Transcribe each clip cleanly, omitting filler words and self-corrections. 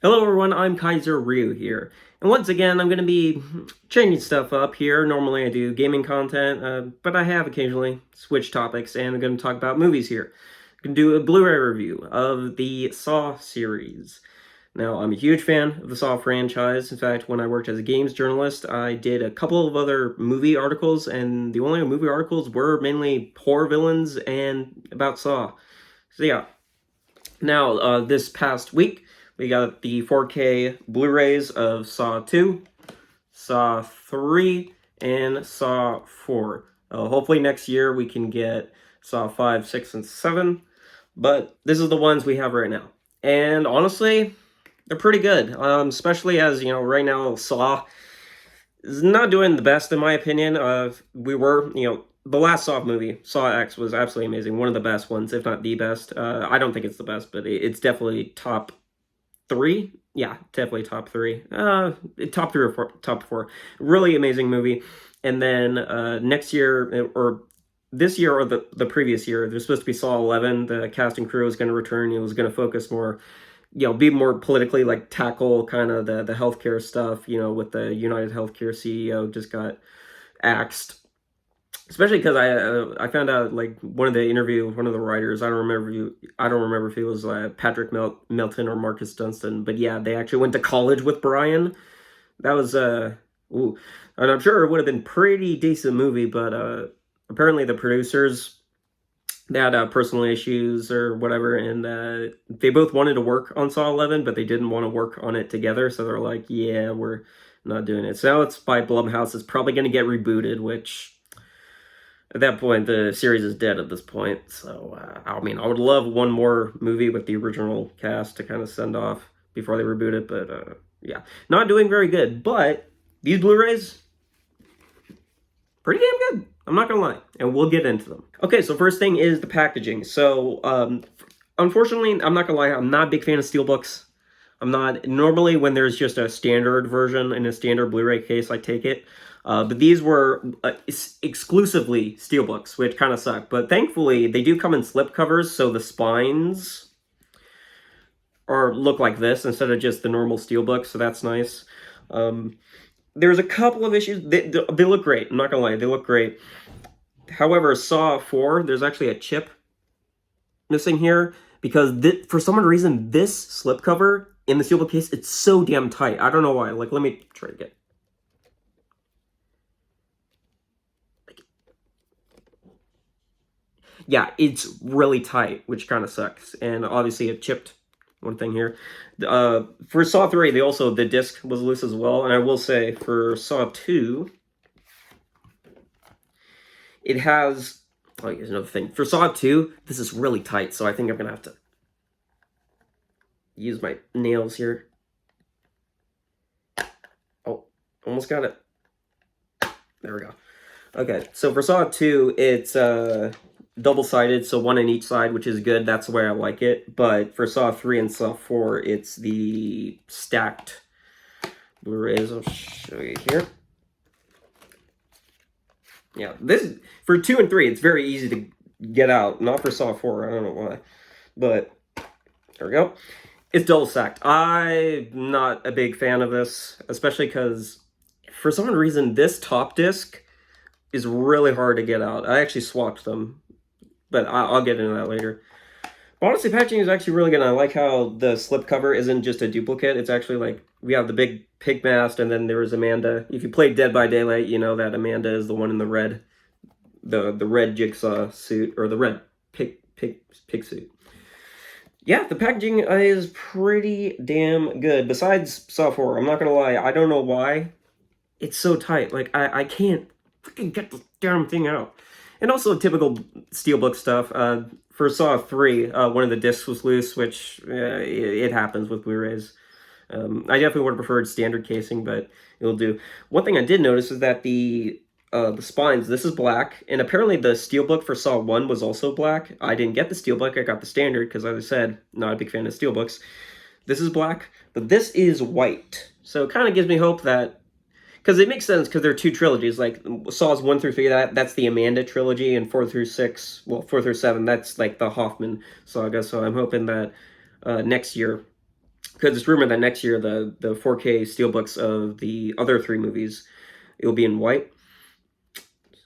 Hello everyone, I'm Kaiser Ryu here. And once again, I'm going to be changing stuff up here. Normally I do gaming content, but I have occasionally switched topics, and I'm going to talk about movies here. I'm going to do a Blu-ray review of the Saw series. Now, I'm a huge fan of the Saw franchise. In fact, when I worked as a games journalist, I did a couple of other movie articles, and the only movie articles were mainly horror villains and about Saw. So yeah, now, this past week, we got the 4K Blu-rays of Saw 2, Saw 3, and Saw 4. Hopefully next year we can get Saw 5, 6, and 7, but this is the ones we have right now. And honestly, they're pretty good, especially as, right now Saw is not doing the best in my opinion. The last Saw movie, Saw X, was absolutely amazing. One of the best ones, if not the best. I don't think it's the best, but it's definitely top three. Yeah, definitely top three. Top three or four, top four. Really amazing movie. And then next year, or this year, or the previous year, there's supposed to be Saw 11. The cast and crew is going to return. It was going to focus more, be more politically, like tackle kind of the healthcare stuff, with the United Healthcare CEO just got axed. Especially because I found out, like, one of the writers, I don't remember if it was Patrick Melton or Marcus Dunstan, but yeah, they actually went to college with Brian. That was ooh, and I'm sure it would have been pretty decent movie, but apparently the producers, they had personal issues or whatever, and they both wanted to work on Saw 11, but they didn't want to work on it together, so they're like, yeah, we're not doing it. So now it's by Blumhouse. It's probably going to get rebooted, which at that point the series is dead at this point. So I mean, I would love one more movie with the original cast to kind of send off before they reboot it, but yeah, not doing very good. But these Blu-rays, pretty damn good. I'm not gonna lie, and we'll get into them. Okay, so first thing is the packaging. So unfortunately, I'm not gonna lie, I'm not a big fan of steelbooks. I'm not, normally when there's just a standard version in a standard Blu-ray case, I take it. But these were exclusively steelbooks, which kind of suck. But thankfully, they do come in slipcovers, so the spines look like this instead of just the normal steelbook, so that's nice. There's a couple of issues. They look great. I'm not gonna lie, they look great. However, Saw 4, there's actually a chip missing here because for some reason this slipcover in the steelbook case, it's so damn tight. I don't know why. Like, let me try to get. Yeah, it's really tight, which kind of sucks. And obviously it chipped. One thing here. For Saw 3, the disc was loose as well. And I will say, for Saw 2, it has... Oh, here's another thing. For Saw 2, this is really tight, so I think I'm going to have to use my nails here. Oh, almost got it. There we go. Okay, so for Saw 2, it's double-sided, so one on each side, which is good. That's the way I like it. But for Saw 3 and Saw 4, it's the stacked Blu-rays. I'll show you here. Yeah, this, for 2 and 3, it's very easy to get out. Not for Saw 4, I don't know why. But, there we go. It's double-stacked. I'm not a big fan of this, especially because, for some reason, this top disc is really hard to get out. I actually swapped them, but I'll get into that later. But honestly, packaging is actually really good. I like how the slipcover isn't just a duplicate. It's actually like, we have the big pig mask, and then there is Amanda. If you played Dead by Daylight, you know that Amanda is the one in the red, the red Jigsaw suit, or the red pig suit. Yeah, the packaging is pretty damn good. Besides Saw 4, I'm not gonna lie, I don't know why it's so tight. Like, I can't freaking get the damn thing out. And also typical steelbook stuff. For Saw 3, one of the discs was loose, which it happens with Blu-rays. I definitely would have preferred standard casing, but it'll do. One thing I did notice is that the spines, this is black, and apparently the steelbook for Saw 1 was also black. I didn't get the steelbook, I got the standard, because as I said, not a big fan of steelbooks. This is black, but this is white. So it kind of gives me hope that, because it makes sense, because there are two trilogies, like Saws 1 through 3, that's the Amanda trilogy, and 4 through 6, well, 4 through 7, that's like the Hoffman saga, so I'm hoping that next year because it's rumored that next year the 4K steelbooks of the other 3 movies, it'll be in white.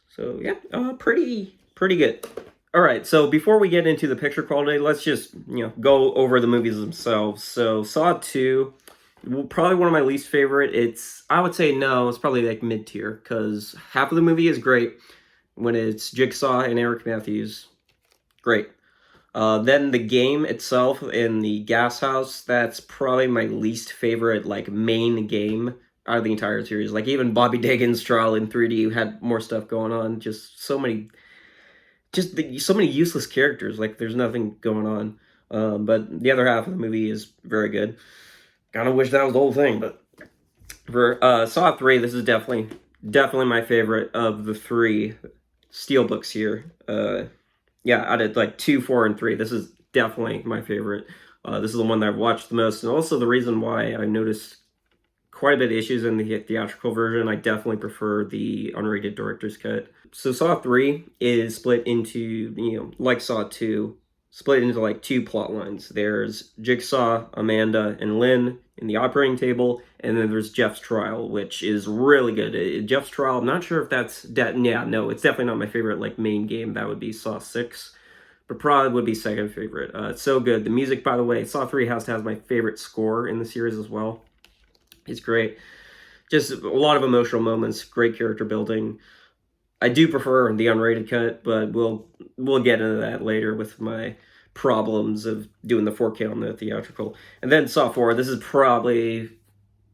So yeah, pretty good. All right, so before we get into the picture quality, let's just go over the movies themselves. So Saw 2, probably one of my least favorite. I would say no, it's probably like mid tier, because half of the movie is great when it's Jigsaw and Eric Matthews, great. Then the game itself in the gas house, that's probably my least favorite, like, main game out of the entire series. Like, even Bobby Dagin's trial in 3D had more stuff going on. Just so many useless characters. Like, there's nothing going on. But the other half of the movie is very good. Kind of wish that was the whole thing, but for Saw 3, this is definitely my favorite of the 3 steelbooks here. Yeah, out of like 2, 4, and 3, this is definitely my favorite. This is the one that I've watched the most, and also the reason why I noticed quite a bit of issues in the theatrical version. I definitely prefer the unrated director's cut. So Saw 3 is split into, like Saw 2, split into like 2 plot lines. There's Jigsaw, Amanda, and Lynn in the operating table, and then there's Jeff's trial, which is really good. Jeff's trial, I'm not sure if that's no, it's definitely not my favorite like main game. That would be Saw 6, but probably would be second favorite. It's so good. The music, by the way, Saw 3 has to have my favorite score in the series as well. It's great. Just a lot of emotional moments, great character building. I do prefer the unrated cut, but we'll get into that later with my problems of doing the 4K on the theatrical. And then Saw 4, this is probably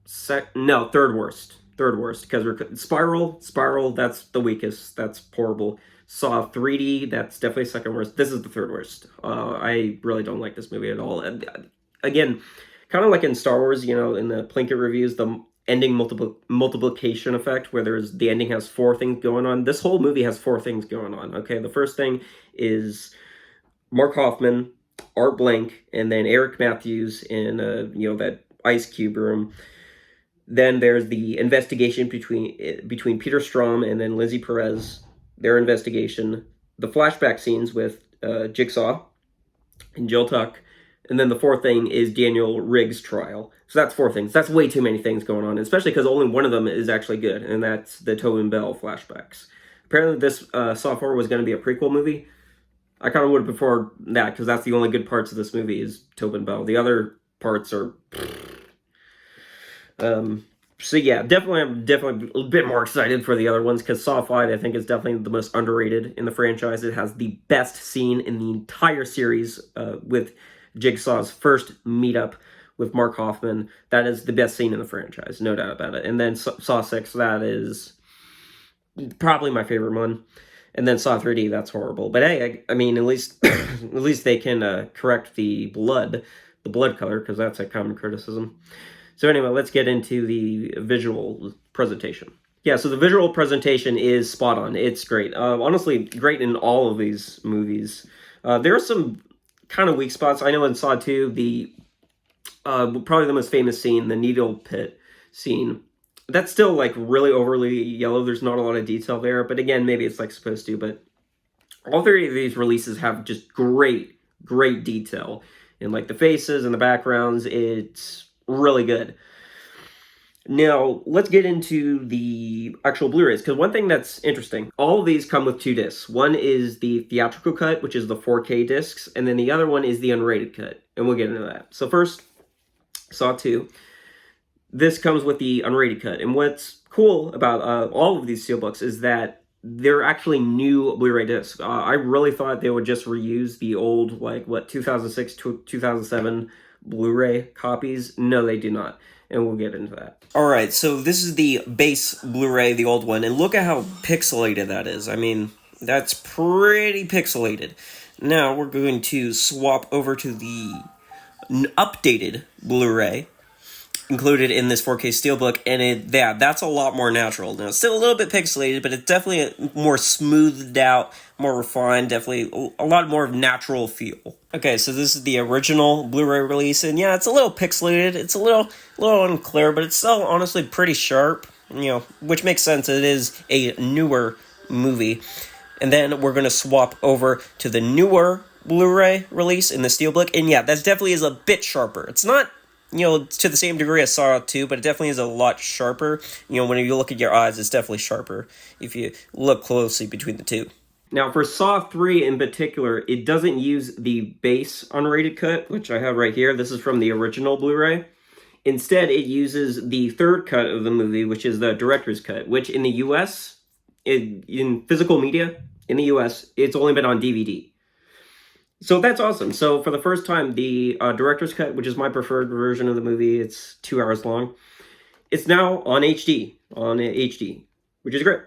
third worst, because we're Spiral, that's the weakest, that's horrible. Saw 3D, that's definitely second worst. This is the third worst. I really don't like this movie at all. And again, kind of like in Star Wars, in the Plinkett reviews, the ending multiplication effect, where the ending has 4 things going on. This whole movie has 4 things going on, okay? The first thing is Mark Hoffman, Art Blank, and then Eric Matthews in, that ice cube room. Then there's the investigation between Peter Strahm and then Lindsay Perez, their investigation. The flashback scenes with Jigsaw and Jill Tuck. And then the 4th thing is Daniel Riggs' trial. So that's 4 things. That's way too many things going on, especially because only one of them is actually good, and that's the Tobin Bell flashbacks. Apparently this Saw 4 was going to be a prequel movie. I kind of would have preferred that, because that's the only good parts of this movie is Tobin Bell. The other parts are... So yeah, I'm definitely a bit more excited for the other ones, because Saw 5, I think, is definitely the most underrated in the franchise. It has the best scene in the entire series with Jigsaw's first meetup with Mark Hoffman. That is the best scene in the franchise, no doubt about it. And then Saw 6, that is probably my favorite one. And then Saw 3D, that's horrible. But hey, I mean, at least they can correct the blood color, because that's a common criticism. So anyway, let's get into the visual presentation. Yeah, so the visual presentation is spot on. It's great. Honestly, great in all of these movies. There are some kind of weak spots. I know in Saw 2, the probably the most famous scene, the needle pit scene, that's still like really overly yellow. There's not a lot of detail there, but again, maybe it's like supposed to. But all 3 of these releases have just great detail in like the faces and the backgrounds. It's really good. Now, let's get into the actual Blu-rays, because one thing that's interesting, all of these come with 2 discs. One is the theatrical cut, which is the 4K discs, and then the other one is the unrated cut, and we'll get into that. So first, Saw 2. This comes with the unrated cut, and what's cool about all of these steelbooks is that they're actually new Blu-ray discs. I really thought they would just reuse the old, 2006 to 2007 Blu-ray copies. No, they do not. And we'll get into that. Alright, so this is the base Blu-ray, the old one, and look at how pixelated that is. I mean, that's pretty pixelated. Now, we're going to swap over to the updated Blu-ray, included in this 4K steelbook, and that's a lot more natural. Now, it's still a little bit pixelated, but it's definitely more smoothed out, more refined, definitely a lot more natural feel. Okay, so this is the original Blu-ray release, and yeah, it's a little pixelated, it's a little unclear, but it's still honestly pretty sharp, which makes sense. It is a newer movie. And then we're going to swap over to the newer Blu-ray release in the steelbook, and yeah, that definitely is a bit sharper. It's not to the same degree as Saw 2, but it definitely is a lot sharper. When you look at your eyes, it's definitely sharper if you look closely between the two. Now, for Saw 3 in particular, it doesn't use the base unrated cut, which I have right here. This is from the original Blu-ray. Instead, it uses the third cut of the movie, which is the director's cut, which in the US, in physical media, in the US, it's only been on DVD. So that's awesome. So for the first time, the director's cut, which is my preferred version of the movie, it's 2 hours long. It's now on HD, which is great.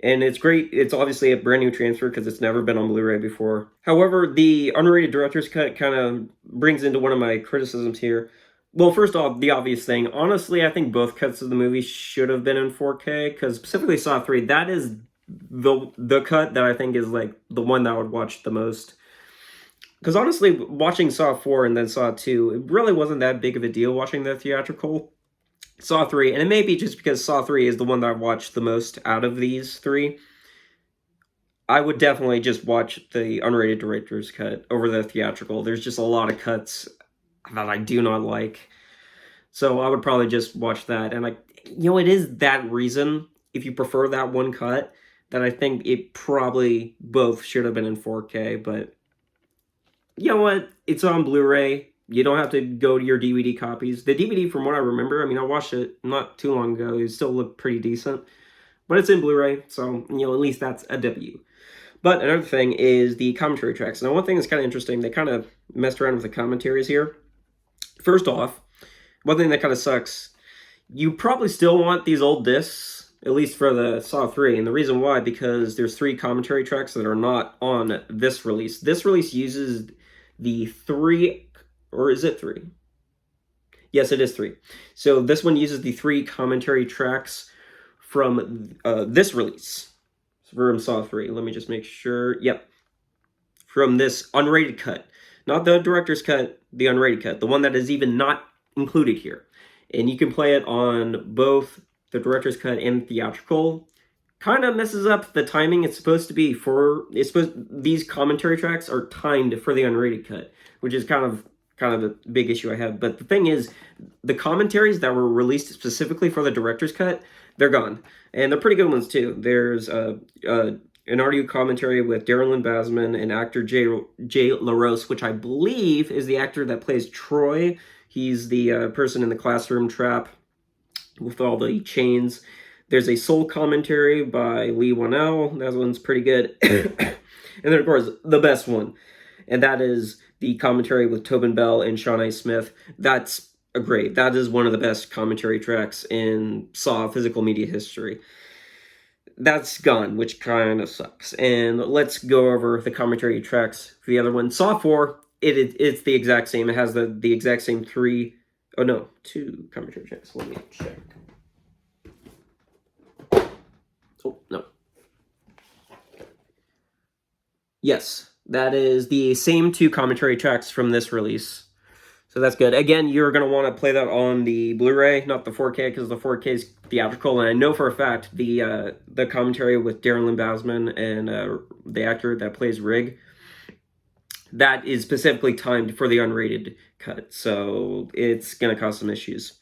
And it's great. It's obviously a brand new transfer because it's never been on Blu-ray before. However, the unrated director's cut kind of brings into one of my criticisms here. Well, first off, the obvious thing. Honestly, I think both cuts of the movie should have been in 4K, because specifically Saw 3, that is the cut that I think is like the one that I would watch the most. Because honestly, watching Saw 4 and then Saw 2, it really wasn't that big of a deal watching the theatrical. Saw 3, and it may be just because Saw 3 is the one that I've watched the most out of these three. I would definitely just watch the unrated director's cut over the theatrical. There's just a lot of cuts that I do not like. So I would probably just watch that. And it is that reason, if you prefer that one cut, that I think it probably both should have been in 4K. But you know what? It's on Blu-ray. You don't have to go to your DVD copies. The DVD, from what I remember, I watched it not too long ago. It still looked pretty decent. But it's in Blu-ray, so, at least that's a W. But another thing is the commentary tracks. Now, one thing that's kind of interesting, they kind of messed around with the commentaries here. First off, one thing that kind of sucks, you probably still want these old discs, at least for the Saw 3. And the reason why, because there's 3 commentary tracks that are not on this release. This release uses the 3... Or is it 3? Yes, it is 3. So this one uses the 3 commentary tracks from this release. From Saw 3. Let me just make sure. Yep. From this unrated cut. Not the director's cut, the unrated cut. The one that is even not included here. And you can play it on both the director's cut and theatrical. Kind of messes up the timing. It's supposed to be these commentary tracks are timed for the unrated cut, which is kind of a big issue I have. But the thing is, the commentaries that were released specifically for the director's cut, they're gone. And they're pretty good ones, too. There's an audio commentary with Darren Lynn Basman and actor Jay LaRose, which I believe is the actor that plays Troy. He's the person in the classroom trap with all the chains. There's a soul commentary by Lee Wanell. That one's pretty good. And then, of course, the best one. And that is the commentary with Tobin Bell and Sean A. Smith. That's great. That is one of the best commentary tracks in Saw physical media history. That's gone, which kind of sucks. And let's go over the commentary tracks for the other one. Saw 4, it's the exact same. It has the exact same 2 commentary tracks. Let me check. Oh, no. Yes, that is the same 2 commentary tracks from this release. So that's good. Again, you're going to want to play that on the Blu-ray, not the 4K, because the 4K is theatrical. And I know for a fact the commentary with Darren Lynn Basman and the actor that plays Rig, that is specifically timed for the unrated cut. So it's going to cause some issues.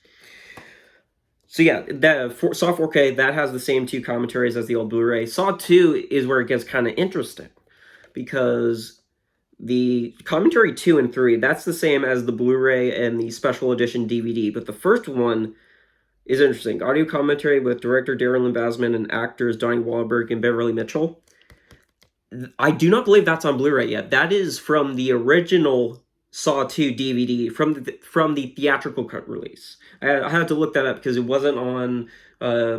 So yeah, Saw 4K, that has the same 2 commentaries as the old Blu-ray. Saw 2 is where it gets kind of interesting, because the commentary 2 and 3, that's the same as the Blu-ray and the special edition DVD, but the first one is interesting. Audio commentary with director Darren Lynn Basman and actors Donnie Wahlberg and Beverly Mitchell. I do not believe that's on Blu-ray yet. That is from the original Saw 2 DVD, from the theatrical cut release. I had to look that up because it wasn't on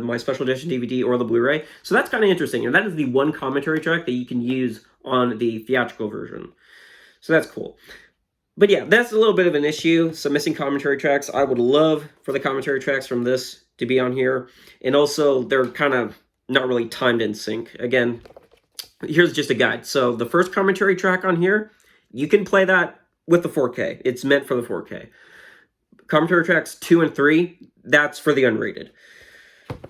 my special edition DVD or the Blu-ray. So that's kind of interesting. And that is the one commentary track that you can use on the theatrical version. So that's cool. But yeah, that's a little bit of an issue. Some missing commentary tracks. I would love for the commentary tracks from this to be on here. And also, they're kind of not really timed in sync. Again, here's just a guide. So the first commentary track on here, you can play that with the 4K. It's meant for the 4K. Commentary tracks 2 and 3, that's for the unrated.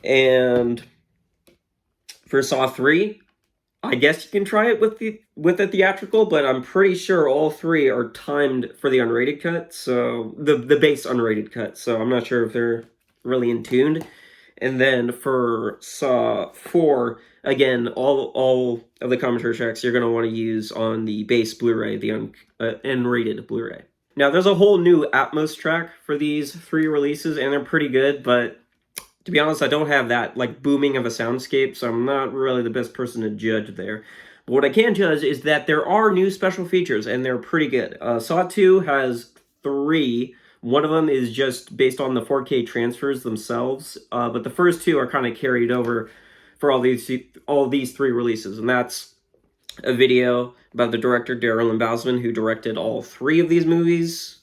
And for Saw 3, I guess you can try it with the theatrical, but I'm pretty sure all three are timed for the unrated cut, so the base unrated cut. So I'm not sure if they're really in tune. And then for Saw 4, again, all of the commentary tracks you're going to want to use on the base Blu-ray, the unrated Blu-ray. Now, there's a whole new Atmos track for these three releases, and they're pretty good, but to be honest, I don't have that like booming of a soundscape, so I'm not really the best person to judge there. But what I can judge is that there are new special features, and they're pretty good. Saw 2 has 3. One of them is just based on the 4K transfers themselves, but the first 2 are kind of carried over for all these 3 releases, and that's a video about the director Darren Bousman, who directed all 3 of these movies,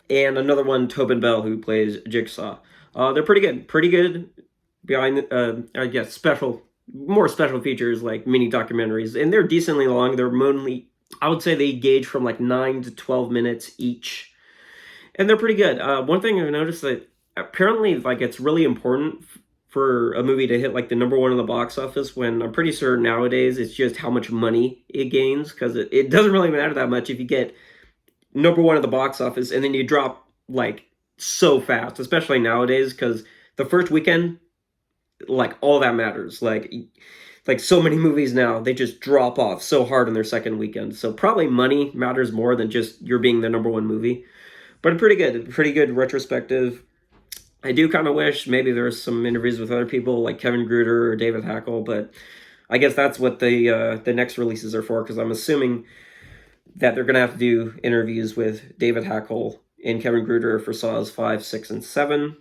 and another one, Tobin Bell, who plays Jigsaw. They're pretty good. Behind, I guess, more special features like mini documentaries, and they're decently long. They're mainly, I would say, they gauge from like 9 to 12 minutes each, and they're pretty good. One thing I've noticed that apparently, like, it's really important for a movie to hit like the #1 in the box office. When I'm pretty sure nowadays it's just how much money it gains, because it doesn't really matter that much if you get #1 at the box office and then you drop like so fast, especially nowadays, because the first weekend, like, all that matters. Like so many movies now, they just drop off so hard in their second weekend. So probably money matters more than just you're being the #1 movie. But pretty good retrospective. I do kind of wish maybe there's some interviews with other people like Kevin Gruder or David Hackle, but I guess that's what the next releases are for, because I'm assuming that they're going to have to do interviews with David Hackle and Kevin Gruder for Saws 5, 6, and 7.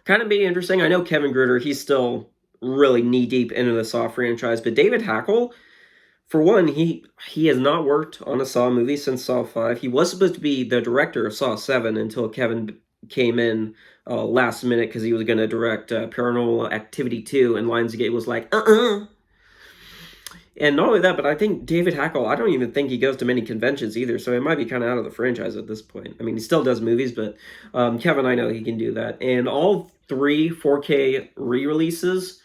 Kind of be interesting. I know Kevin Gruder, he's still really knee-deep into the Saw franchise, but David Hackle, for one, he has not worked on a Saw movie since Saw 5. He was supposed to be the director of Saw 7 until Kevin came in last minute because he was going to direct Paranormal Activity 2, and Lionsgate was like, And not only that, but I think David Hackle, I don't even think he goes to many conventions either, so he might be kind of out of the franchise at this point. I mean, he still does movies, but Kevin, I know he can do that. And all 3 4K re-releases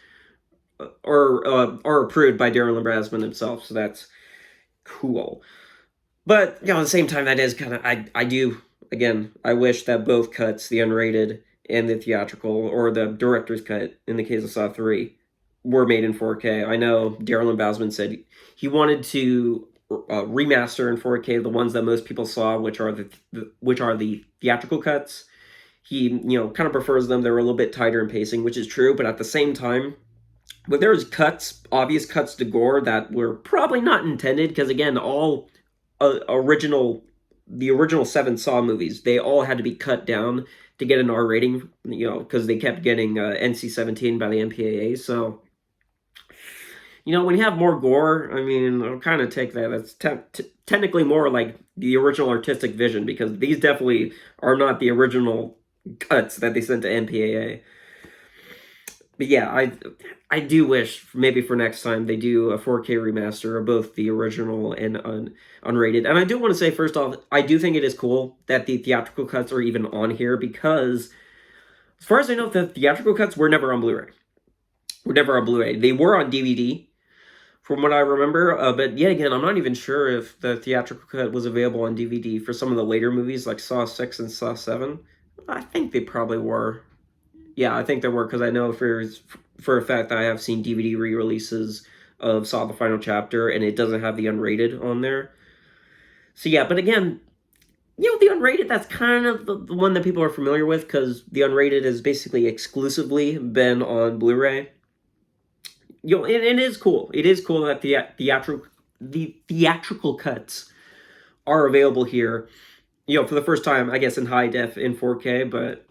are approved by Darren Brasman himself, so that's cool. But, you know, at the same time, that is kind of, I do, again, I wish that both cuts, the unrated and the theatrical, or the director's cut, in the case of Saw 3, were made in 4K. I know Darren Bousman said he wanted to remaster in 4K the ones that most people saw, which are the theatrical cuts. He, kind of prefers them. They're a little bit tighter in pacing, which is true, but at the same time, but there's obvious cuts to gore that were probably not intended, because again, all the original 7 Saw movies, they all had to be cut down to get an R rating, because they kept getting NC-17 by the MPAA. So, when you have more gore, I mean, I'll kind of take that. That's technically more like the original artistic vision, because these definitely are not the original cuts that they sent to MPAA. But yeah, I do wish maybe for next time they do a 4K remaster of both the original and unrated. And I do want to say, first off, I do think it is cool that the theatrical cuts are even on here, because as far as I know, the theatrical cuts were never on Blu-ray. They were on DVD, from what I remember. But yet again, I'm not even sure if the theatrical cut was available on DVD for some of the later movies like Saw 6 and Saw 7. I think they probably were. Yeah, I think they were, because I know for a fact that I have seen DVD re-releases of Saw the Final Chapter, and it doesn't have the unrated on there. So yeah, but again, the unrated, that's kind of the one that people are familiar with, because the unrated has basically exclusively been on Blu-ray. It is cool. It is cool that the theatrical cuts are available here, for the first time, I guess, in high def in 4K, but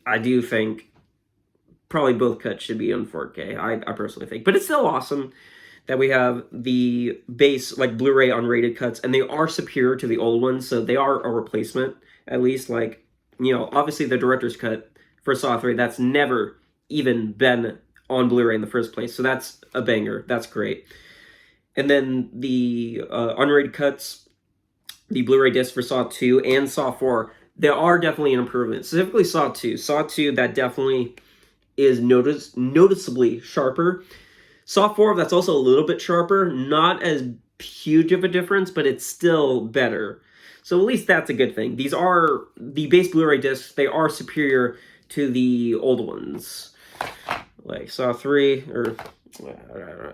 I do think probably both cuts should be on 4K, I personally think. But it's still awesome that we have the base, like, Blu-ray unrated cuts, and they are superior to the old ones, so they are a replacement, at least. Like, obviously the director's cut for Saw 3, that's never even been on Blu-ray in the first place, so that's a banger. That's great. And then the unrated cuts, the Blu-ray disc for Saw 2 and Saw 4, there are definitely an improvement. Specifically Saw 2. Saw 2, that definitely is noticeably sharper. Saw 4, that's also a little bit sharper. Not as huge of a difference, but it's still better. So at least that's a good thing. These are, the base Blu-ray discs, they are superior to the old ones. Like Saw 3, or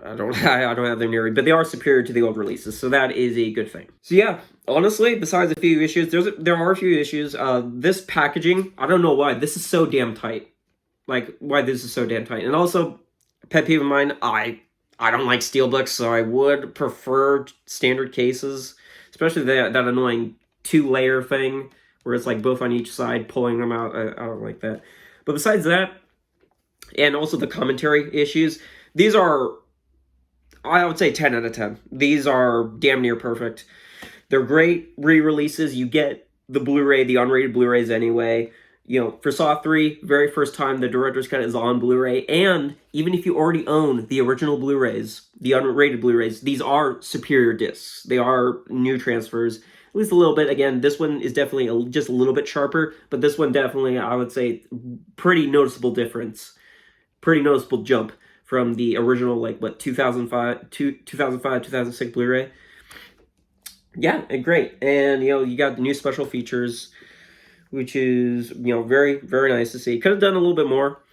I don't have them near me, but they are superior to the old releases, so that is a good thing. So yeah, honestly, besides a few issues, there are a few issues. This packaging, I don't know why this is so damn tight. Like, why this is so damn tight. And also, pet peeve of mine, I don't like steelbooks, so I would prefer standard cases, especially that annoying 2-layer thing where it's like both on each side, pulling them out. I don't like that. But besides that, and also the commentary issues, these are, I would say 10 out of 10. These are damn near perfect. They're great re-releases. You get the Blu-ray, the unrated Blu-rays anyway. You know, for Saw 3, very first time the director's cut is on Blu-ray, and even if you already own the original Blu-rays, the unrated Blu-rays, these are superior discs. They are new transfers, at least a little bit. Again, this one is definitely just a little bit sharper, but this one definitely, I would say, pretty noticeable difference. Pretty noticeable jump from the original, like, what, 2006 Blu-ray. Yeah, great. And, you know, you got the new special features, which is, you know, very, very nice to see. Could have done a little bit more.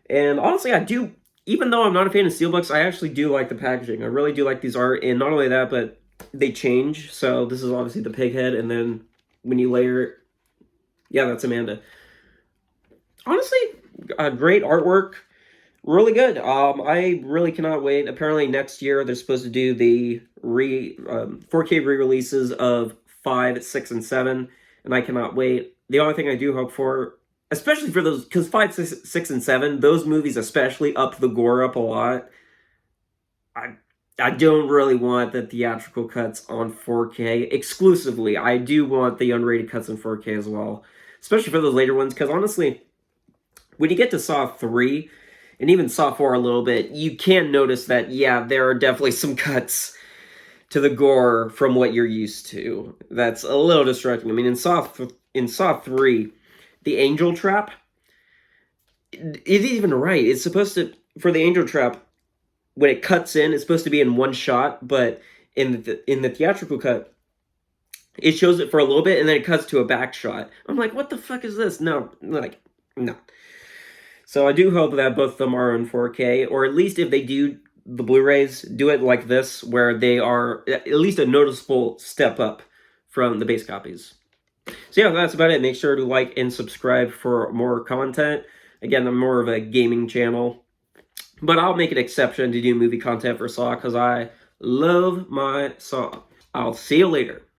And honestly, I do, even though I'm not a fan of steelbooks, I actually do like the packaging. I really do like these art. And not only that, but they change. So this is obviously the pig head. And then when you layer it, yeah, that's Amanda. Honestly, great artwork. Really good. I really cannot wait. Apparently next year they're supposed to do the 4K re-releases of 5, 6, and 7, and I cannot wait. The only thing I do hope for, especially for those, because 5, 6, and 7, those movies especially up the gore up a lot. I don't really want the theatrical cuts on 4K exclusively. I do want the unrated cuts in 4K as well, especially for those later ones, because honestly, when you get to Saw 3, and even Saw 4 a little bit, you can notice that, yeah, there are definitely some cuts to the gore from what you're used to. That's a little distracting. I mean, in Saw 3, the angel trap, it isn't even right. It's supposed to, for the angel trap, when it cuts in, it's supposed to be in one shot, but in the theatrical cut, it shows it for a little bit, and then it cuts to a back shot. I'm like, what the fuck is this? No, like, no. So I do hope that both of them are in 4K, or at least if they do the Blu-rays, do it like this, where they are at least a noticeable step up from the base copies. So yeah, that's about it. Make sure to like and subscribe for more content. Again, I'm more of a gaming channel, but I'll make an exception to do movie content for Saw, because I love my Saw. I'll see you later.